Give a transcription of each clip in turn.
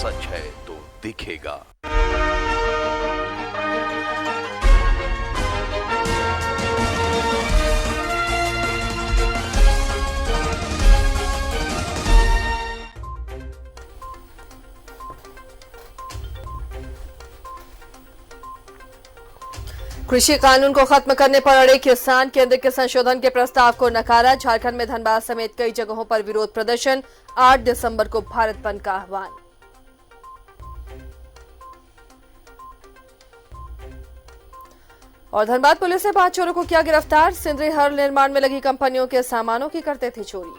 सच है तो दिखेगा। कृषि कानून को खत्म करने पर अड़े किसान, केंद्र के संशोधन के प्रस्ताव को नकारा। झारखंड में धनबाद समेत कई जगहों पर विरोध प्रदर्शन। 8 दिसंबर को भारत बंद का आह्वान। और धनबाद पुलिस ने 5 चोरों को किया गिरफ्तार। सिंदरी हर निर्माण में लगी कंपनियों के सामानों की करते थे चोरी।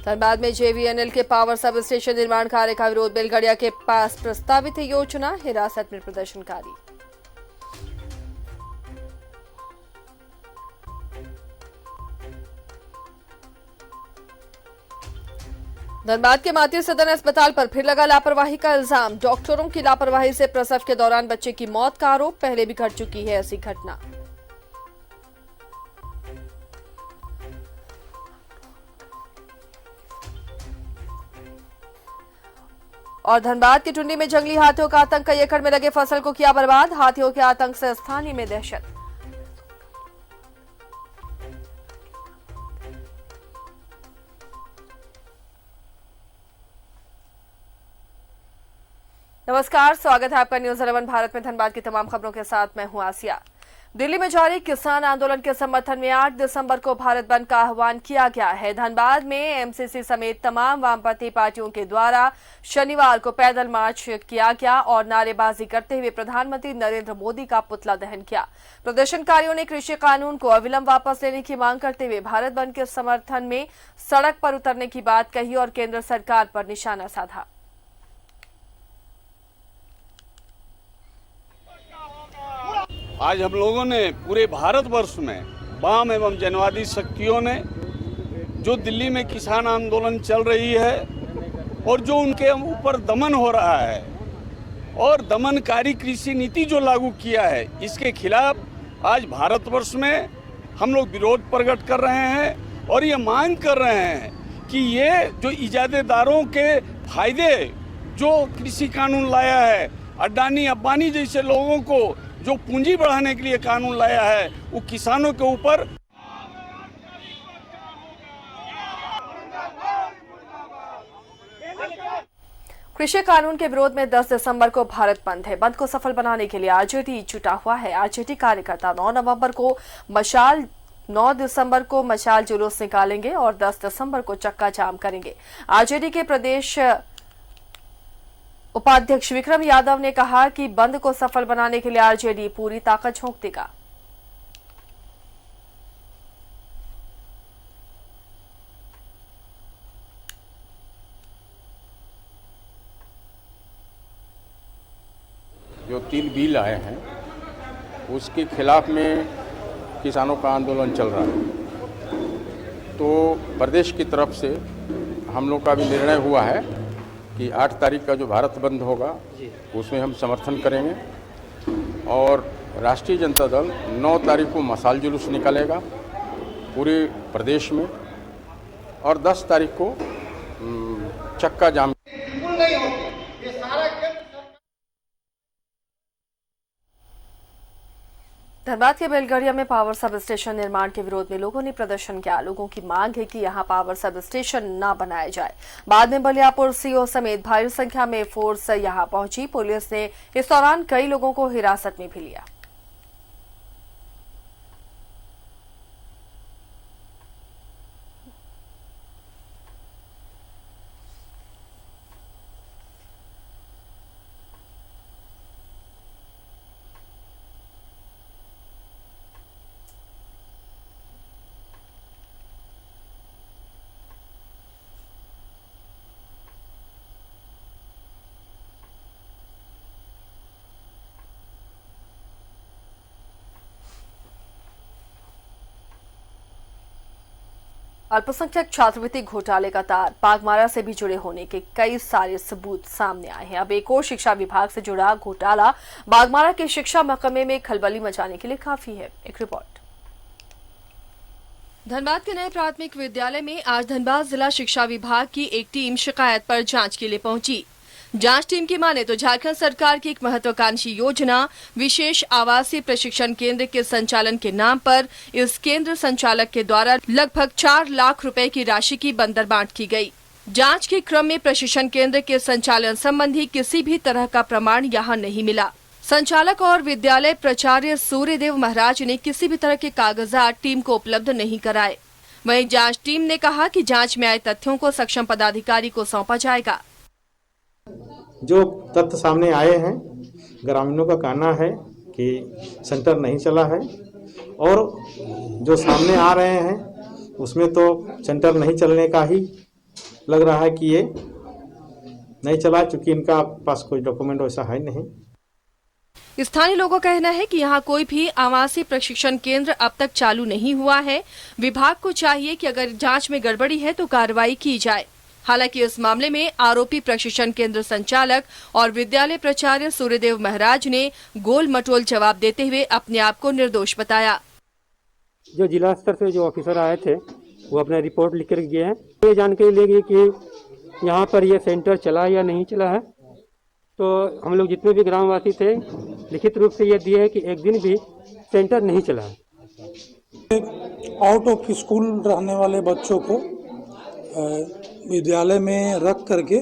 धनबाद में जेवीएनएल के पावर सब स्टेशन निर्माण कार्य का विरोध। बेलगड़िया के पास प्रस्तावित योजना, हिरासत में प्रदर्शनकारी। धनबाद के मातृ सदन अस्पताल पर फिर लगा लापरवाही का इल्जाम। डॉक्टरों की लापरवाही से प्रसव के दौरान बच्चे की मौत का आरोप। पहले भी घट चुकी है ऐसी घटना। और धनबाद के टुंडी में जंगली हाथियों का आतंक। कई एकड़ में लगे फसल को किया बर्बाद। हाथियों के आतंक से स्थानीय में दहशत। नमस्कार, स्वागत है आपका न्यूज 11 भारत में। धनबाद की तमाम खबरों के साथ मैं हूं आसिया। दिल्ली में जारी किसान आंदोलन के समर्थन में 8 दिसंबर को भारत बंद का आह्वान किया गया है। धनबाद में एमसीसी समेत तमाम वामपंथी पार्टियों के द्वारा शनिवार को पैदल मार्च किया गया और नारेबाजी करते हुए प्रधानमंत्री नरेंद्र मोदी का पुतला दहन किया। प्रदर्शनकारियों ने कृषि कानून को अविलंब वापस लेने की मांग करते हुए भारत बंद के समर्थन में सड़क पर उतरने की बात कही और केंद्र सरकार पर निशाना साधा। आज हम लोगों ने पूरे भारतवर्ष में वाम एवं जनवादी शक्तियों ने जो दिल्ली में किसान आंदोलन चल रही है और जो उनके ऊपर दमन हो रहा है और दमनकारी कृषि नीति जो लागू किया है, इसके खिलाफ आज भारतवर्ष में हम लोग विरोध प्रकट कर रहे हैं और ये मांग कर रहे हैं कि ये जो इजादेदारों के फायदे जो कृषि कानून लाया है, अडानी अंबानी जैसे लोगों को जो पूंजी बढ़ाने के लिए कानून लाया है, वो किसानों के ऊपर। कृषि कानून के विरोध में 10 दिसंबर को भारत बंद है। बंद को सफल बनाने के लिए आरजेडी जुटा हुआ है। आरजेडी कार्यकर्ता 9 दिसंबर को मशाल जुलूस निकालेंगे और 10 दिसंबर को चक्का जाम करेंगे। आरजेडी के प्रदेश उपाध्यक्ष विक्रम यादव ने कहा कि बंद को सफल बनाने के लिए आरजेडी पूरी ताकत झोंक देगा। जो 3 बिल आए हैं उसके खिलाफ में किसानों का आंदोलन चल रहा है, तो प्रदेश की तरफ से हम लोग का भी निर्णय हुआ है कि 8 तारीख का जो भारत बंद होगा उसमें हम समर्थन करेंगे और राष्ट्रीय जनता दल 9 तारीख को मशाल जुलूस निकालेगा पूरे प्रदेश में और 10 तारीख को चक्का जाम। धनबाद के बेलगड़िया में पावर सब स्टेशन निर्माण के विरोध में लोगों ने प्रदर्शन किया। लोगों की मांग है कि यहां पावर सब स्टेशन न बनाया जाए। बाद में बलियापुर सीओ समेत भारी संख्या में फोर्स यहां पहुंची। पुलिस ने इस दौरान कई लोगों को हिरासत में भी लिया। अल्पसंख्यक छात्रवृत्ति घोटाले का तार बागमारा से भी जुड़े होने के कई सारे सबूत सामने आए हैं। अब एक और शिक्षा विभाग से जुड़ा घोटाला बागमारा के शिक्षा महकमे में खलबली मचाने के लिए काफी है। एक रिपोर्ट। धनबाद के नए प्राथमिक विद्यालय में आज धनबाद जिला शिक्षा विभाग की एक टीम शिकायत पर जांच के लिए पहुंची। जांच टीम की माने तो झारखंड सरकार की एक महत्वाकांक्षी योजना विशेष आवासीय प्रशिक्षण केंद्र के संचालन के नाम पर इस केंद्र संचालक के द्वारा लगभग 4 लाख रुपए की राशि की बंदरबांट की गई। जांच के क्रम में प्रशिक्षण केंद्र के संचालन संबंधी किसी भी तरह का प्रमाण यहां नहीं मिला। संचालक और विद्यालय प्राचार्य सूर्यदेव महाराज ने किसी भी तरह के कागजात टीम को उपलब्ध नहीं कराए। वहीं जांच टीम ने कहा कि जांच में आए तथ्यों को सक्षम पदाधिकारी को सौंपा जाएगा। जो तथ्य सामने आए हैं, ग्रामीणों का कहना है कि सेंटर नहीं चला है और जो सामने आ रहे हैं उसमें तो सेंटर नहीं चलने का ही लग रहा है कि ये नहीं चला, चूंकि इनका पास कोई डॉक्यूमेंट वैसा है नहीं। स्थानीय लोगों का कहना है कि यहाँ कोई भी आवासीय प्रशिक्षण केंद्र अब तक चालू नहीं हुआ है। विभाग को चाहिए कि अगर जांच में गड़बड़ी है तो कार्रवाई की जाए। हालांकि इस मामले में आरोपी प्रशिक्षण केंद्र संचालक और विद्यालय प्राचार्य सूर्यदेव महाराज ने गोल मटोल जवाब देते हुए अपने आप को निर्दोष बताया। जो जिला स्तर से जो ऑफिसर आए थे वो अपना रिपोर्ट लिख कर गए हैं। ये जानकारी ले गई कि यहाँ पर ये सेंटर चला या नहीं चला है, तो हम लोग जितने भी ग्रामवासी थे लिखित रूप से ये दिए है कि एक दिन भी सेंटर नहीं चला है। आउट ऑफ स्कूल रहने वाले बच्चों को विद्यालय में रख करके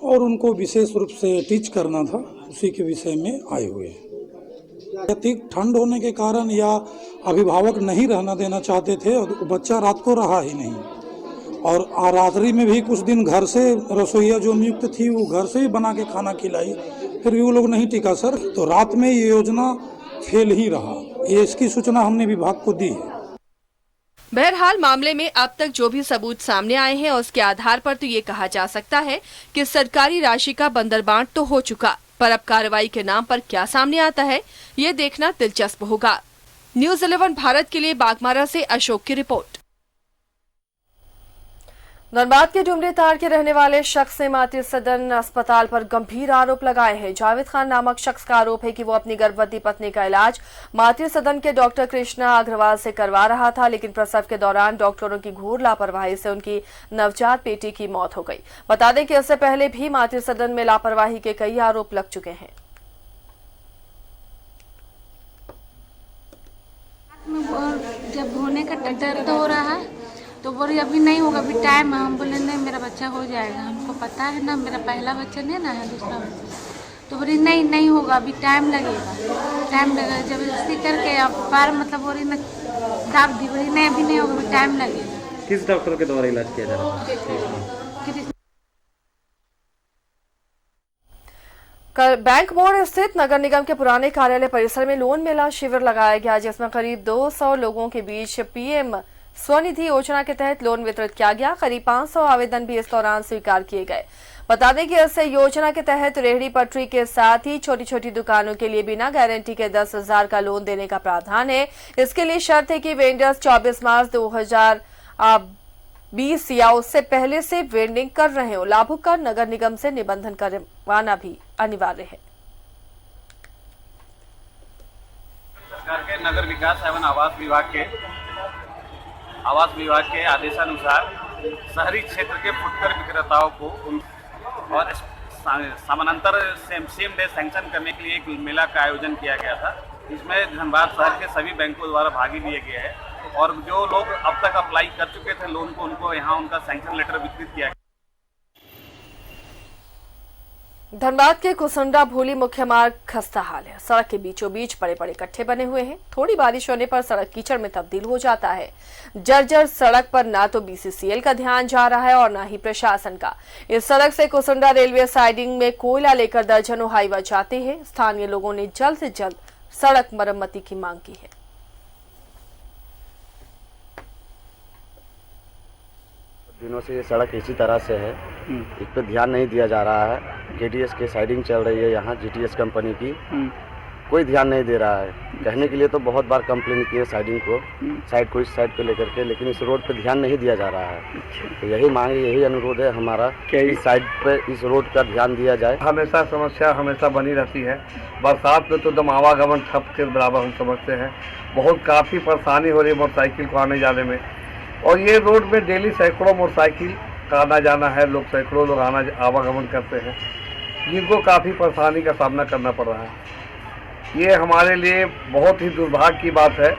और उनको विशेष रूप से टीच करना था, उसी के विषय में आए हुए हैं। अत्यधिक ठंड होने के कारण या अभिभावक नहीं रहना देना चाहते थे और बच्चा रात को रहा ही नहीं, और रात्रि में भी कुछ दिन घर से रसोईया जो नियुक्त थी वो घर से ही बना के खाना खिलाई, फिर भी वो लोग नहीं टिका सर। तो रात में ये योजना फेल ही रहा। ये इसकी सूचना हमने विभाग को दी है। बहरहाल मामले में अब तक जो भी सबूत सामने आए हैं उसके आधार पर तो ये कहा जा सकता है कि सरकारी राशि का बंदरबांट तो हो चुका, पर अब कार्रवाई के नाम पर क्या सामने आता है ये देखना दिलचस्प होगा। न्यूज़ 11 भारत के लिए बागमारा से अशोक की रिपोर्ट। धनबाद के डुमरी ताड़ के रहने वाले शख्स ने मातृ सदन अस्पताल पर गंभीर आरोप लगाए हैं। जावेद खान नामक शख्स का आरोप है कि वो अपनी गर्भवती पत्नी का इलाज मातृ सदन के डॉक्टर कृष्णा अग्रवाल से करवा रहा था, लेकिन प्रसव के दौरान डॉक्टरों की घोर लापरवाही से उनकी नवजात बेटी की मौत हो गई। बता दें कि इससे पहले भी मातृ सदन में लापरवाही के कई आरोप लग चुके हैं। जब होने का दर्द हो रहा है तो बोली अभी नहीं होगा, अभी टाइम है। हम बोले नहीं मेरा बच्चा हो जाएगा, हमको पता है ना मेरा पहला बच्चा नहीं ना है, दूसरा बच्चा। तो बोली नहीं होगा, अभी टाइम लगेगा। जबरदस्ती करके अब बार मतलब बोली ना दाब दी, बोली नहीं अभी नहीं होगा, अभी टाइम लगेगा। किस डॉक्टर के द्वारा इलाज किया जा रहा है? कल बैंक मोड़ स्थित नगर निगम के पुराने कार्यालय परिसर में लोन मेला शिविर लगाया गया, जिसमें करीब 200 लोगों के बीच पीएम स्वनिधि योजना के तहत लोन वितरित किया गया। करीब 500 आवेदन भी इस दौरान स्वीकार किए गए। बता दें कि इस योजना के तहत रेहड़ी पटरी के साथ ही छोटी छोटी दुकानों के लिए बिना गारंटी के 10,000 का लोन देने का प्रावधान है। इसके लिए शर्त है कि वेंडर्स 24 मार्च 2020 या उससे पहले से वेंडिंग कर रहे हो। लाभुक का नगर निगम से निबंधन करवाना भी अनिवार्य है। सरकार के नगर विकास एवं आवास विभाग के आदेशानुसार शहरी क्षेत्र के फुटकर विक्रेताओं को और समानांतर सेम डे सैंक्शन करने के लिए एक मेला का आयोजन किया गया था। इसमें धनबाद शहर के सभी बैंकों द्वारा भाग लिए गए हैं और जो लोग अब तक अप्लाई कर चुके थे लोन को, उनको यहाँ उनका सैंक्शन लेटर वितरित किया गया। धनबाद के कुसुंडा भूली मुख्य मार्ग खस्ता हाल है। सड़क के बीचों बीच बड़े बड़े गड्ढे बने हुए हैं। थोड़ी बारिश होने पर सड़क कीचड़ में तब्दील हो जाता है। जर्जर सड़क पर ना तो बीसीसीएल का ध्यान जा रहा है और ना ही प्रशासन का। इस सड़क से कुसुंडा रेलवे साइडिंग में कोयला लेकर दर्जनों हाईवा जाते हैं। स्थानीय लोगों ने जल्द से जल्द सड़क मरम्मती की मांग की है। दिनों से ये सड़क इसी तरह से है, इस पर ध्यान नहीं दिया जा रहा है। केटीएस की साइडिंग चल रही है यहाँ, जीटीएस कंपनी की, कोई ध्यान नहीं दे रहा है। कहने के लिए तो बहुत बार कंप्लेन किए साइडिंग को, साइड को इस साइड को लेकर के, लेकिन इस रोड पे ध्यान नहीं दिया जा रहा है। तो यही मांग, यही अनुरोध है हमारा कि इस साइड पे, इस रोड का ध्यान दिया जाए। हमेशा समस्या हमेशा बनी रहती है। बरसात में तो एकदम आवागमन ठप के बराबर हम समझते हैं। बहुत काफ़ी परेशानी हो रही है मोटरसाइकिल को आने जाने में, और ये रोड में डेली सैकड़ों मोटरसाइकिल का आना जाना है। लोग सैकड़ों लोग आवागमन करते हैं, जिनको काफ़ी परेशानी का सामना करना पड़ रहा है। ये हमारे लिए बहुत ही दुर्भाग्य की बात है।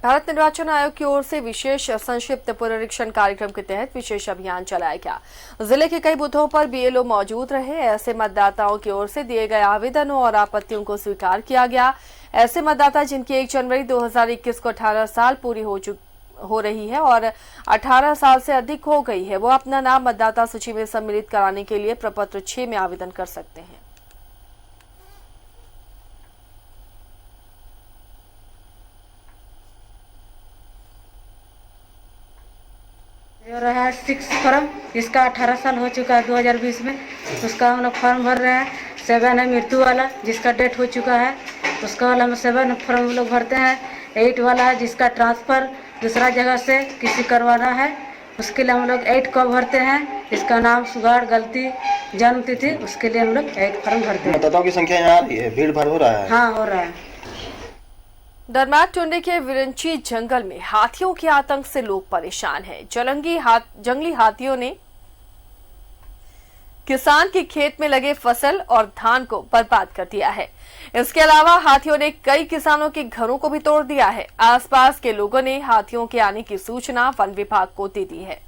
भारत निर्वाचन आयोग की ओर से विशेष संक्षिप्त पुनरीक्षण कार्यक्रम के तहत विशेष अभियान चलाया गया। जिले के कई बूथों पर बीएलओ मौजूद रहे। ऐसे मतदाताओं की ओर से दिए गए आवेदनों और आपत्तियों को स्वीकार किया गया। ऐसे मतदाता जिनकी 1 जनवरी 2021 को 18 साल पूरी हो रही है और 18 साल से अधिक हो गई है, वो अपना नाम मतदाता सूची में सम्मिलित कराने के लिए प्रपत्र 6 में आवेदन कर सकते हैं। रहा है 6 फॉर्म, जिसका 18 साल हो चुका है 2020 में, उसका हम लोग फॉर्म भर रहे हैं। 7 है मृत्यु वाला, जिसका डेथ हो चुका है, उसका वाला हम 7 फॉर्म हम लोग भरते हैं। 8 वाला है, जिसका ट्रांसफ़र दूसरा जगह से किसी करवाना है, उसके लिए हम लोग 8 को भरते हैं। इसका नाम, सुगाड़, गलती, जन्म तिथि, उसके लिए हम लोग 8 फॉर्म भरते हैं। मतदाताओं की संख्या यहाँ आ रही है, भीड़ भाड़ हो रहा है। हाँ, हो रहा है। दरमाट टुंडी के विरंची जंगल में हाथियों के आतंक से लोग परेशान हैं। जंगली हाथियों ने किसान के खेत में लगे फसल और धान को बर्बाद कर दिया है। इसके अलावा हाथियों ने कई किसानों के घरों को भी तोड़ दिया है। आसपास के लोगों ने हाथियों के आने की सूचना वन विभाग को दे दी है।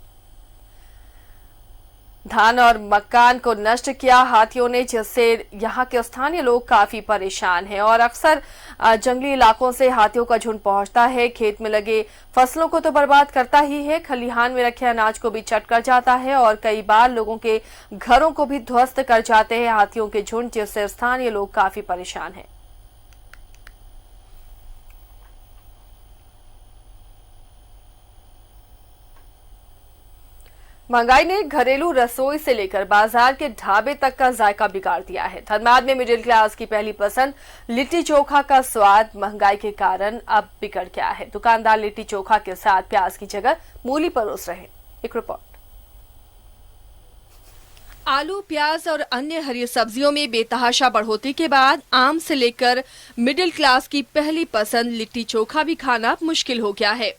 धान और मकान को नष्ट किया हाथियों ने, जिससे यहाँ के स्थानीय लोग काफी परेशान हैं। और अक्सर जंगली इलाकों से हाथियों का झुंड पहुंचता है, खेत में लगे फसलों को तो बर्बाद करता ही है, खलिहान में रखे अनाज को भी चट कर जाता है और कई बार लोगों के घरों को भी ध्वस्त कर जाते हैं हाथियों के झुंड, जिससे स्थानीय लोग काफी परेशान हैं। महंगाई ने घरेलू रसोई से लेकर बाजार के ढाबे तक का जायका बिगाड़ दिया है। धनबाद में मिडिल क्लास की पहली पसंद लिट्टी चोखा का स्वाद महंगाई के कारण अब बिगड़ गया है। दुकानदार लिट्टी चोखा के साथ प्याज की जगह मूली परोस रहे। एक रिपोर्ट। आलू, प्याज और अन्य हरी सब्जियों में बेतहाशा बढ़ोतरी के बाद आम से लेकर मिडिल क्लास की पहली पसंद लिट्टी चोखा भी खाना मुश्किल हो गया है।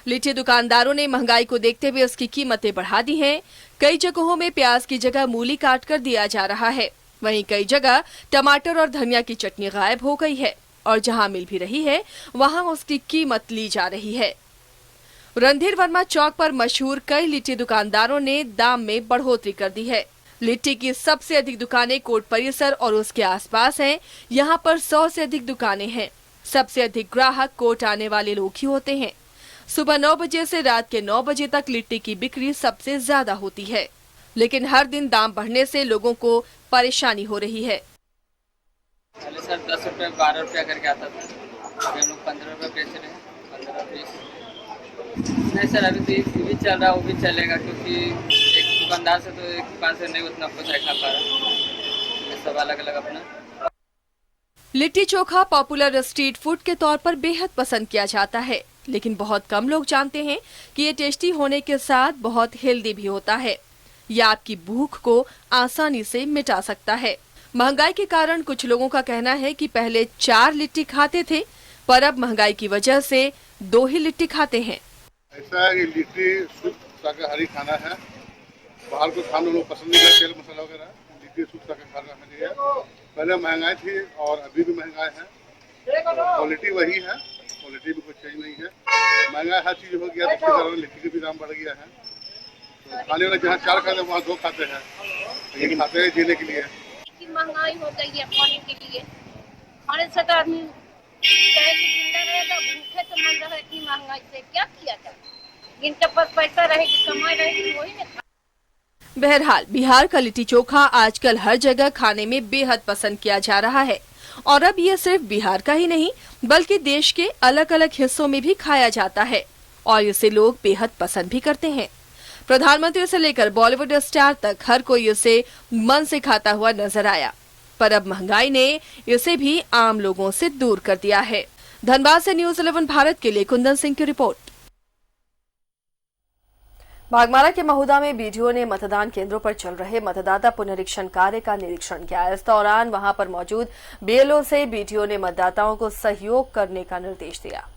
लिट्टी दुकानदारों ने महंगाई को देखते हुए उसकी कीमतें बढ़ा दी हैं। कई जगहों में प्याज की जगह मूली काट कर दिया जा रहा है। वहीं कई जगह टमाटर और धनिया की चटनी गायब हो गई है और जहां मिल भी रही है वहां उसकी कीमत ली जा रही है। रणधीर वर्मा चौक पर मशहूर कई लिट्टी दुकानदारों ने दाम में बढ़ोतरी कर दी है। लिट्टी की सबसे अधिक दुकानें कोर्ट परिसर और उसके आसपास हैं। यहां पर 100 से अधिक दुकानें हैं। सबसे अधिक ग्राहक कोर्ट आने वाले लोग ही होते हैं। सुबह 9 बजे से रात के 9 बजे तक लिट्टी की बिक्री सबसे ज्यादा होती है, लेकिन हर दिन दाम बढ़ने से लोगों को परेशानी हो रही है। पहले सर 10 रुपये 12 रुपया करके आता था, अभी हम लोग 15 रुपये बेच रहे हैं, 15-20। नहीं सर, अभी तो ये भी चल रहा है, वो भी चलेगा, क्योंकि एक दुकानदार से तो एक दुकान से नहीं उतना कुछ खा पा रहा, सब अलग अलग अपना। Litti chokha popular street food के तौर पर बेहद पसंद किया जाता है, लेकिन बहुत कम लोग जानते हैं कि ये टेस्टी होने के साथ बहुत हेल्दी भी होता है। यह आपकी भूख को आसानी से मिटा सकता है। महंगाई के कारण कुछ लोगों का कहना है कि पहले 4 लिट्टी खाते थे, पर अब महंगाई की वजह से 2 ही लिट्टी खाते हैं। ऐसा है कि लिट्टी शुद्ध शाकाहारी खाना है, बाहर को खाना लोग पसंद नहीं करते, तेल मसाला वगैरह। लिट्टी शुद्ध शाकाहारी खाना चाहिए। पहले महंगाई थी और अभी भी महंगाई है, क्वालिटी वही है, क्वालिटी भी कुछ चेंज नहीं है। महंगा हर चीज़ हो गया, तो उसके कारण लिट्टी का भी दाम बढ़ गया है। तो खाने वाले जहाँ 4 खाते हैं वहाँ 2 खाते हैं, ये खाते हैं जीने के लिए। महंगाई हो गई है खाने के लिए, खाने से तो आदमी चाहे जिंदा रहेगा, भूखे तो मन रहे। इतनी महंगाई से क्या किया जाए, जिनके पास पैसा रहेगी, कमाई रहेगी, वही ना। बहरहाल बिहार का लिट्टी चोखा आजकल हर जगह खाने में बेहद पसंद किया जा रहा है और अब ये सिर्फ बिहार का ही नहीं बल्कि देश के अलग अलग हिस्सों में भी खाया जाता है और इसे लोग बेहद पसंद भी करते हैं। प्रधानमंत्री से लेकर बॉलीवुड स्टार तक हर कोई इसे मन से खाता हुआ नजर आया। पर अब महंगाई ने इसे भी आम लोगों से दूर कर दिया है। धनबाद से न्यूज़ 11 भारत के लिए कुंदन सिंह की रिपोर्ट। बागमारा के महुदा में बीडीओ ने मतदान केंद्रों पर चल रहे मतदाता पुनरीक्षण कार्य का निरीक्षण किया। इस दौरान वहां पर मौजूद बीएलओ से बीडीओ ने मतदाताओं को सहयोग करने का निर्देश दिया।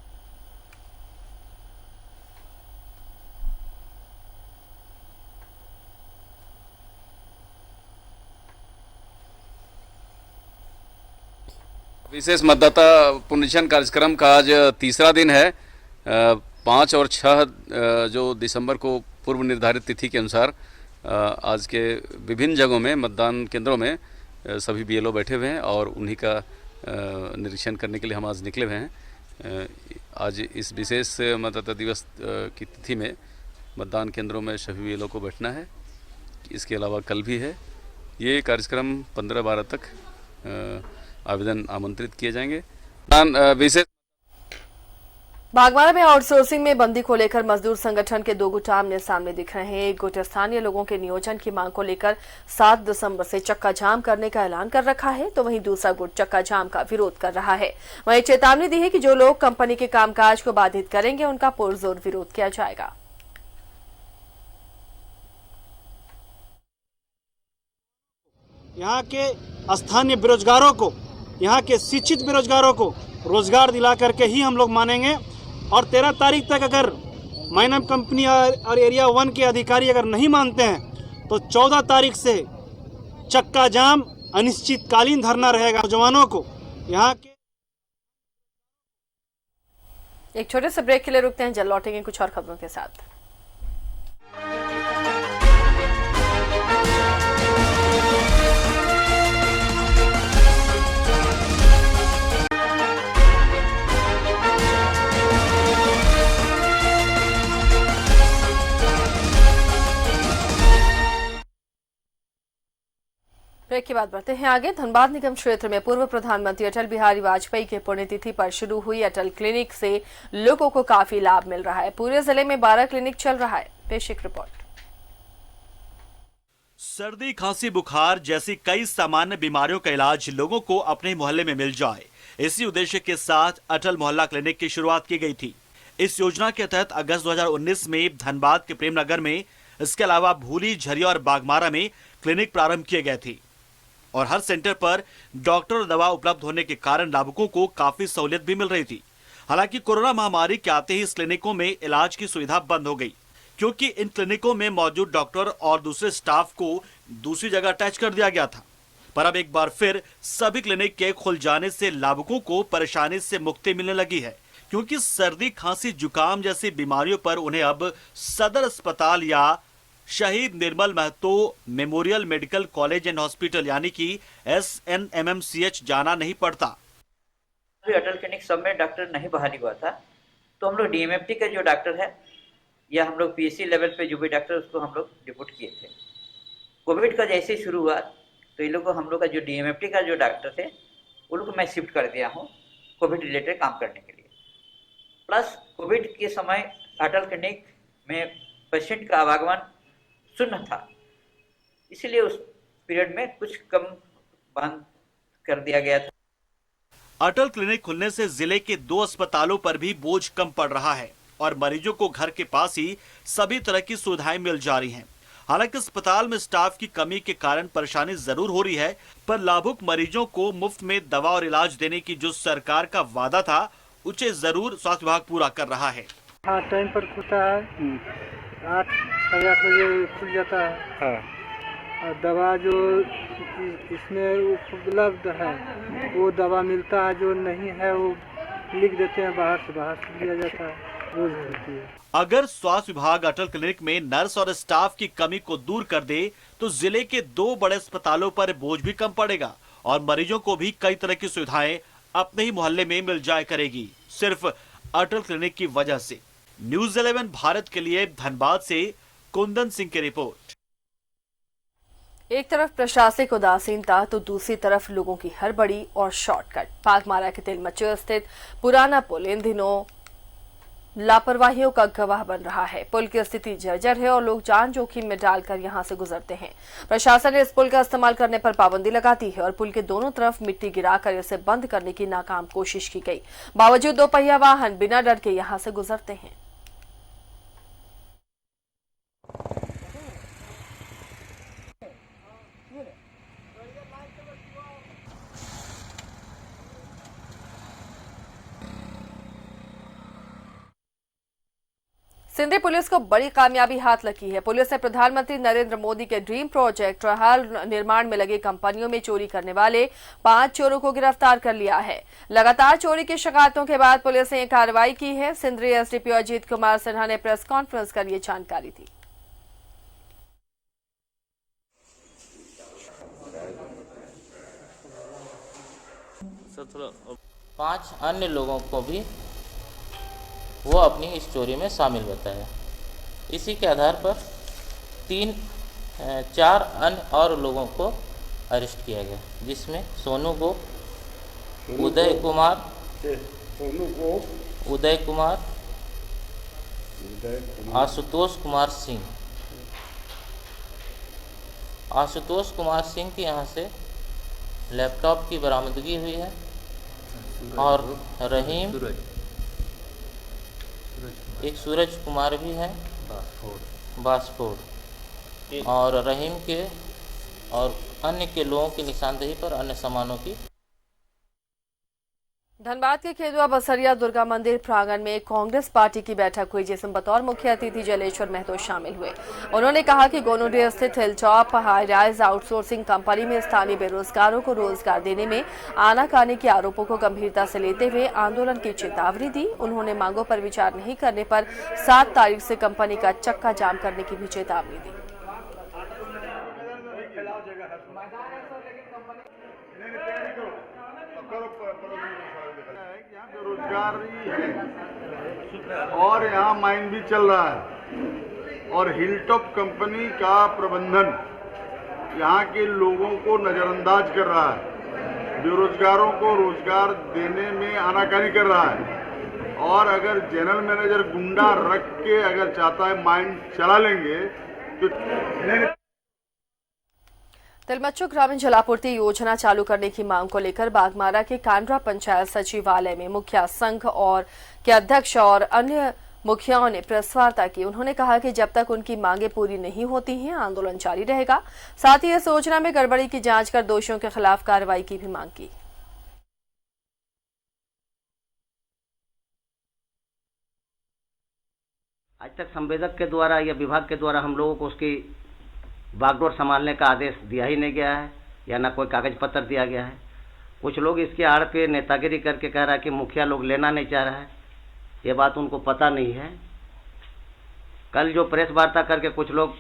विशेष मतदाता पुनरीक्षण कार्यक्रम का आज तीसरा दिन है। 5 और 6 जो दिसंबर को पूर्व निर्धारित तिथि के अनुसार आज के विभिन्न जगहों में मतदान केंद्रों में सभी बीएलओ बैठे हुए हैं और उन्हीं का निरीक्षण करने के लिए हम आज निकले हुए हैं। आज इस विशेष मतदाता दिवस की तिथि में मतदान केंद्रों में सभी बीएलओ को बैठना है। इसके अलावा कल भी है। ये कार्यक्रम 15-12 तक आवेदन आमंत्रित किए जाएंगे। विशेष बागमारा में आउटसोर्सिंग में बंदी को लेकर मजदूर संगठन के 2 गुट आमने सामने दिख रहे हैं। एक गुट स्थानीय लोगों के नियोजन की मांग को लेकर 7 दिसंबर से चक्का जाम करने का ऐलान कर रखा है, तो वहीं दूसरा गुट चक्का जाम का विरोध कर रहा है। वहीं चेतावनी दी है कि जो लोग कंपनी के कामकाज को बाधित करेंगे उनका पुरजोर विरोध किया जाएगा। यहाँ के स्थानीय बेरोजगारों को, यहाँ के शिक्षित बेरोजगारों को रोजगार दिला करके ही हम लोग मानेंगे। और 13 तारीख तक अगर माइनम कंपनी और एरिया 1 के अधिकारी अगर नहीं मानते हैं तो 14 तारीख से चक्का जाम अनिश्चितकालीन धरना रहेगा। नौजवानों को यहाँ के एक छोटे से ब्रेक के लिए रुकते हैं, जल्द लौटेंगे कुछ और खबरों के साथ। ब्रेक के बाद बढ़ते हैं आगे। धनबाद निगम क्षेत्र में पूर्व प्रधानमंत्री अटल बिहारी वाजपेयी के पुण्यतिथि पर शुरू हुई अटल क्लिनिक से लोगों को काफी लाभ मिल रहा है। पूरे जिले में 12 क्लिनिक चल रहा है। पेश एक रिपोर्ट। सर्दी, खांसी, बुखार जैसी कई सामान्य बीमारियों का इलाज लोगों को अपने मोहल्ले में मिल जाए, इसी उद्देश्य के साथ अटल मोहल्ला क्लिनिक की शुरुआत की गई थी। इस योजना के तहत अगस्त 2019 में धनबाद के प्रेमनगर में, इसके अलावा भूली, झरिया और बागमारा में क्लिनिक प्रारंभ किए गए थे और हर सेंटर पर डॉक्टर और दवा उपलब्ध होने के कारण लाभुकों को काफी सहूलियत भी मिल रही थी। हालांकि कोरोना महामारी के आते ही इस क्लिनिकों में इलाज की सुविधा बंद हो गई, क्योंकि इन क्लिनिकों में मौजूद डॉक्टर और दूसरे स्टाफ को दूसरी जगह अटैच कर दिया गया था। पर अब एक बार फिर सभी क्लिनिक के खुल जाने से लाभुकों को परेशानी से मुक्ति मिलने लगी है, क्योंकि सर्दी, खांसी, जुकाम जैसी बीमारियों पर उन्हें अब सदर अस्पताल या शहीद Nirmal Mahto memorial medical college and hospital यानी कि SNMMCH जाना नहीं पड़ता। अटल क्लिनिक सब में डॉक्टर नहीं बहाली हुआ था, तो हम लोग DMFT का जो डॉक्टर है या हम लोग PSC लेवल पे जो भी डॉक्टर उसको हम लोग डिप्यूट किए थे। कोविड का जैसे ही शुरू हुआ तो ये लोग को हम लोग का जो DMFT का जो डॉक्टर थे उन लोग को मैं शिफ्ट कर दिया हूँ कोविड रिलेटेड काम करने के लिए। प्लस कोविड के समय अटल क्लिनिक में पेशेंट का आवागमन शून्य था, इसलिए उस पीरियड में कुछ कम बंद कर दिया गया था। अटल क्लिनिक खुलने से जिले के 2 अस्पतालों पर भी बोझ कम पड़ रहा है और मरीजों को घर के पास ही सभी तरह की सुविधाएं मिल जा रही हैं। हालांकि अस्पताल में स्टाफ की कमी के कारण परेशानी जरूर हो रही है, पर लाभुक मरीजों को मुफ्त में दवा और इलाज देने की जो सरकार का वादा था उसे जरूर स्वास्थ्य विभाग पूरा कर रहा है। हाँ, टाइम पर खुलता है, 8 बजे खुल जाता है। हाँ। और दवा जो इसमें उपलब्ध है वो दवा मिलता है, जो नहीं है वो लिख देते हैं, बाहर से लिया जाता है, रोज मिलती है। अगर स्वास्थ्य विभाग अटल क्लिनिक में नर्स और स्टाफ की कमी को दूर कर दे तो जिले के 2 बड़े अस्पतालों पर बोझ भी कम पड़ेगा और मरीजों को भी कई तरह की सुविधाएं अपने ही मोहल्ले में मिल जाया करेगी, सिर्फ अटल क्लिनिक की वजह से। न्यूज़ 11 भारत के लिए धनबाद से कुंदन सिंह की रिपोर्ट। एक तरफ प्रशासनिक उदासीनता तो दूसरी तरफ लोगों की हड़बड़ी और शॉर्टकट। बागमारा के तिलमच्ची स्थित पुराना पुल इन दिनों लापरवाहियों का गवाह बन रहा है। पुल की स्थिति जर्जर है और लोग जान जोखिम में डालकर यहां से गुजरते हैं। प्रशासन ने इस पुल का इस्तेमाल करने पर पाबंदी लगा दी है और पुल के दोनों तरफ मिट्टी गिराकर इसे बंद करने की नाकाम कोशिश की गई। बावजूद दोपहिया वाहन बिना डर के यहां से गुजरते हैं। सिंधी पुलिस को बड़ी कामयाबी हाथ लगी है। पुलिस ने प्रधानमंत्री नरेंद्र मोदी के ड्रीम प्रोजेक्ट हाल निर्माण में लगी कंपनियों में चोरी करने वाले 5 चोरों को गिरफ्तार कर लिया है। लगातार चोरी की शिकायतों के बाद पुलिस ने यह कार्रवाई की है। सिंदरी एसडीपी अजीत कुमार सिन्हा ने प्रेस कॉन्फ्रेंस कर ये जानकारी दी। पांच अन्य लोगों को भी वो अपनी इस चोरी में शामिल बताया। इसी के आधार पर 4 अन्य और लोगों को अरेस्ट किया गया, जिसमें सोनू गोप, उदय कुमार, आशुतोष कुमार सिंह। आशुतोष कुमार सिंह के यहाँ से लैपटॉप की बरामदगी हुई है और रहीम एक सूरज कुमार भी है बास्फोर्ड और रहीम के और अन्य के लोगों की निशानदेही पर अन्य सामानों की। धनबाद के खेदुआ बसरिया दुर्गा मंदिर प्रांगण में कांग्रेस पार्टी की बैठक हुई, जिसमें बतौर मुख्य अतिथि जलेश्वर महतो शामिल हुए। उन्होंने कहा कि गोनोडीह स्थित hilltop high rise outsourcing company में स्थानीय बेरोजगारों को रोजगार देने में आनाकानी के आरोपों को गंभीरता से लेते हुए आंदोलन की चेतावनी दी। उन्होंने मांगों पर विचार नहीं करने पर 7 तारीख से कंपनी का चक्का जाम करने की भी चेतावनी दी। बेरोजगारी है और यहाँ माइन भी चल रहा है और हिलटॉप कंपनी का प्रबंधन यहाँ के लोगों को नज़रअंदाज कर रहा है, बेरोजगारों को रोजगार देने में आनाकानी कर रहा है और अगर जनरल मैनेजर गुंडा रख के अगर चाहता है माइन चला लेंगे तो। तिलमच्चू ग्रामीण जलापूर्ति योजना चालू करने की मांग को लेकर बागमारा के कांड्रा पंचायत सचिवालय में मुखिया संघ और के अध्यक्ष और अन्य मुखियाओं ने प्रेस वार्ता की। उन्होंने कहा कि जब तक उनकी मांगे पूरी नहीं होती हैं, आंदोलन जारी रहेगा। साथ ही इस योजना में गड़बड़ी की जांच कर दोषियों के खिलाफ कार्रवाई की भी मांग की। आज तक संवेदक के द्वारा या विभाग के द्वारा हम लोगों को उसकी बागडोर संभालने का आदेश दिया ही नहीं गया है या ना कोई कागज पत्र दिया गया है। कुछ लोग इसके आड़ पे नेतागिरी करके कह रहा है कि मुखिया लोग लेना नहीं चाह रहा है, ये बात उनको पता नहीं है। कल जो प्रेस वार्ता करके कुछ लोग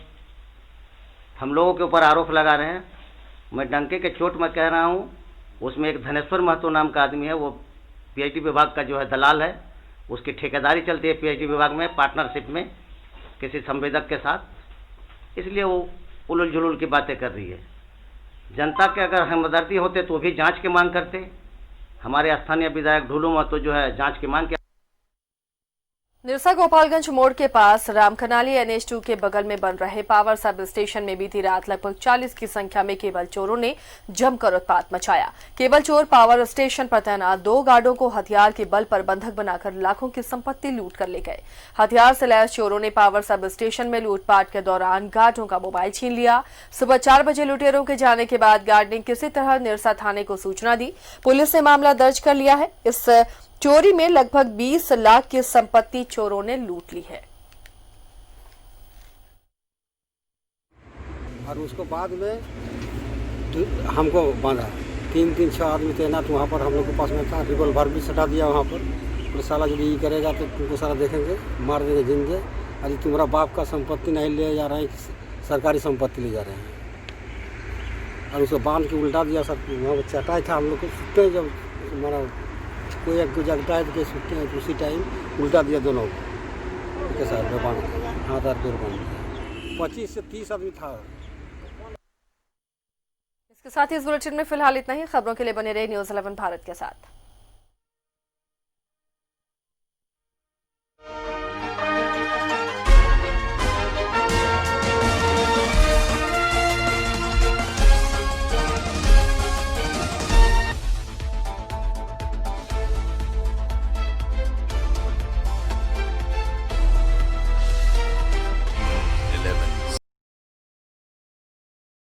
हम लोगों के ऊपर आरोप लगा रहे हैं, मैं डंके के चोट में कह रहा हूँ, उसमें एक धनेश्वर महतो नाम का आदमी है, वो पीएचडी विभाग का जो है दलाल है, उसकी ठेकेदारी चलती है पीएचडी विभाग में पार्टनरशिप में किसी संवेदक के साथ, इसलिए वो उलझ जुलूल की बातें कर रही है। जनता के अगर हमदर्दी होते तो भी जांच की मांग करते। हमारे स्थानीय विधायक ढूलू महतो जो है जांच की मांग निरसा गोपालगंज मोड़ के पास रामखनाली NH2 के बगल में बन रहे पावर सब स्टेशन में बीती रात लगभग 40 की संख्या में केबल चोरों ने जमकर उत्पात मचाया। केबल चोर पावर स्टेशन पर तैनात 2 गार्डों को हथियार के बल पर बंधक बनाकर लाखों की संपत्ति लूट कर ले गए। हथियार से लैस चोरों ने पावर सब स्टेशन में लूटपाट के दौरान गार्डों का मोबाइल छीन लिया। सुबह 4 बजे लुटेरों के जाने के बाद गार्ड ने किसी तरह निरसा थाने को सूचना दी। पुलिस ने मामला दर्ज कर लिया है। इस चोरी में लगभग 20 लाख की संपत्ति चोरों ने लूट ली है। और उसको बाद में हमको बांधा 3-6 आदमी तैनात वहाँ पर हम लोग के पास में था। रिवॉल्वर भी सटा दिया वहाँ पर। और साला जो ये करेगा तो तुमको सारा देखेंगे, मार देंगे जिंदे। अरे तुम्हारा बाप का संपत्ति नहीं ले जा रहे हैं, सरकारी संपत्ति ले जा रहे हैं। और उसको बांध के उल्टा दिया सर। वहाँ पर चटाई था, हम लोग को सुनते जब हमारा कोई एक जगता है तो सुनते हैं, उसी टाइम उल्टा दिया दोनों के साथ बांध हाथ हाथ दूर बांध दिया। 25 से 30 आदमी था। इसके साथ ही इस बुलेटिन में फिलहाल इतना ही। खबरों के लिए बने रहे न्यूज़ 11 भारत के साथ।